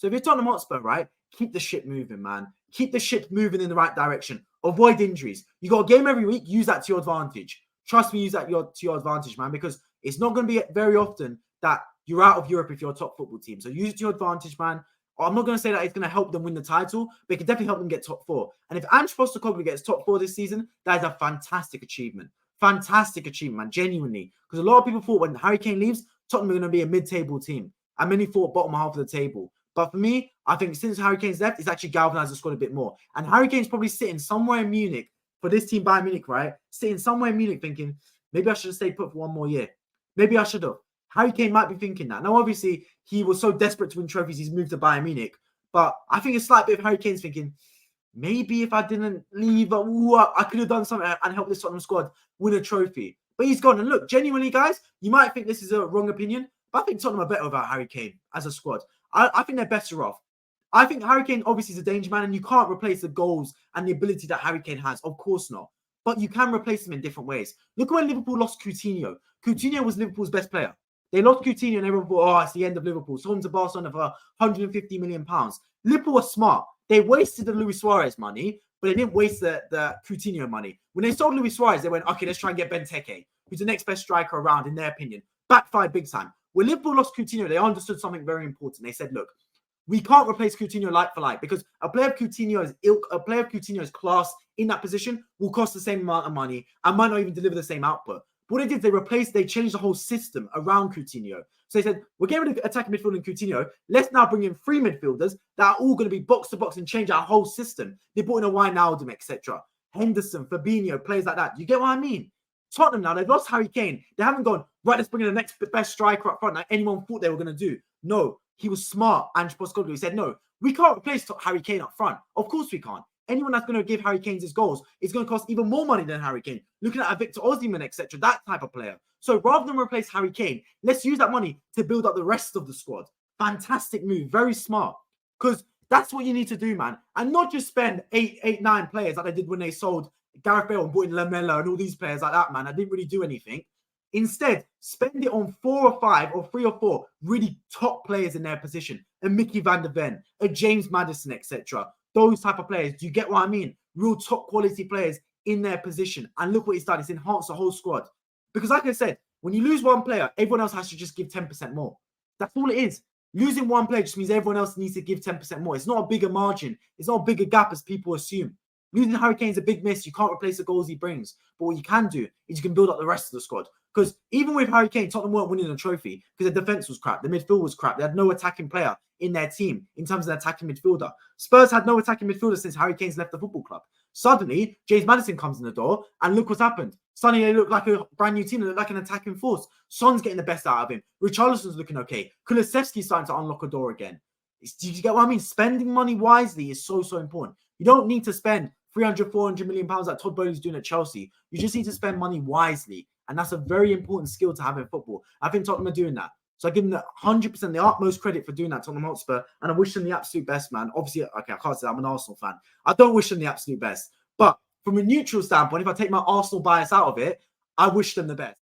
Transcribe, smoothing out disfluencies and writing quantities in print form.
So if you're Tottenham Hotspur, right, keep the ship moving, man. Keep the ship moving in the right direction. Avoid injuries. You got a game every week. Use that to your advantage. Trust me, use that to your advantage, man, because it's not going to be very often that you're out of Europe if you're a top football team. So use it to your advantage, man. I'm not going to say that it's going to help them win the title, but it can definitely help them get top 4. And if Ange Postecoglou gets top 4 this season, that is a fantastic achievement. Fantastic achievement, man, genuinely. Because a lot of people thought when Harry Kane leaves, Tottenham are going to be a mid-table team. And many thought bottom half of the table. But for me, I think since Harry Kane's left, it's actually galvanized the squad a bit more. And Harry Kane's probably sitting somewhere in Munich for this team, Bayern Munich, right? Sitting somewhere in Munich thinking, maybe I should have stayed put for one more year. Maybe I should have. Harry Kane might be thinking that. Now, obviously, he was so desperate to win trophies, he's moved to Bayern Munich. But I think a slight bit of Harry Kane's thinking, maybe if I didn't leave, I could have done something and helped this Tottenham squad win a trophy. But he's gone. And look, genuinely, guys, you might think this is a wrong opinion, but I think Tottenham are better without Harry Kane as a squad. I think they're better off. I think Harry Kane obviously is a danger man, and you can't replace the goals and the ability that Harry Kane has. Of course not. But you can replace him in different ways. Look at when Liverpool lost Coutinho. Coutinho was Liverpool's best player. They lost Coutinho and everyone thought, it's the end of Liverpool. Sold him to Barcelona for £150 million. Liverpool were smart. They wasted the Luis Suarez money, but they didn't waste the Coutinho money. When they sold Luis Suarez, they went, okay, let's try and get Benteke, who's the next best striker around, in their opinion. Backfired big time. When Liverpool lost Coutinho, they understood something very important. They said, look, we can't replace Coutinho like for like, because a player of Coutinho's ilk, a player of Coutinho's class in that position will cost the same amount of money and might not even deliver the same output. But what they did, they changed the whole system around Coutinho. So they said, we're getting rid of attacking midfield and Coutinho. Let's now bring in 3 midfielders that are all going to be box to box and change our whole system. They brought in a Wijnaldum, etc. Henderson, Fabinho, players like that. You get what I mean? Tottenham now, they've lost Harry Kane. They haven't gone, right, let's bring in the next best striker up front like anyone thought they were going to do. No, he was smart. Ange Postecoglou, he said, no, we can't replace Harry Kane up front. Of course we can't. Anyone that's going to give Harry Kane his goals is going to cost even more money than Harry Kane. Looking at a Victor Osimhen, etc., that type of player. So rather than replace Harry Kane, let's use that money to build up the rest of the squad. Fantastic move. Very smart. Because that's what you need to do, man. And not just spend 9 players like they did when they sold Gareth Bale and brought in Lamela and all these players like that, man. I didn't really do anything. Instead, spend it on 4 or 5 or 3 or 4 really top players in their position. A Mickey van der Ven, a James Maddison, etc. Those type of players. Do you get what I mean? Real top quality players in their position. And look what he's done. It's enhanced the whole squad. Because like I said, when you lose one player, everyone else has to just give 10% more. That's all it is. Losing one player just means everyone else needs to give 10% more. It's not a bigger margin. It's not a bigger gap as people assume. Losing Harry Kane is a big miss. You can't replace the goals he brings. But what you can do is you can build up the rest of the squad. Because even with Harry Kane, Tottenham weren't winning a trophy because their defense was crap. The midfield was crap. They had no attacking player in their team in terms of their attacking midfielder. Spurs had no attacking midfielder since Harry Kane's left the football club. Suddenly, James Maddison comes in the door and look what's happened. Suddenly, they look like a brand new team. They look like an attacking force. Son's getting the best out of him. Richarlison's looking okay. Kulusevski's starting to unlock a door again. Do you get what I mean? Spending money wisely is so, so important. You don't need to spend 300, 400 million pounds like Todd Bowley's doing at Chelsea. You just need to spend money wisely. And that's a very important skill to have in football. I think Tottenham are doing that. So I give them the 100%, the utmost credit for doing that, Tottenham Hotspur. And I wish them the absolute best, man. Obviously, okay, I can't say that. I'm an Arsenal fan. I don't wish them the absolute best. But from a neutral standpoint, if I take my Arsenal bias out of it, I wish them the best.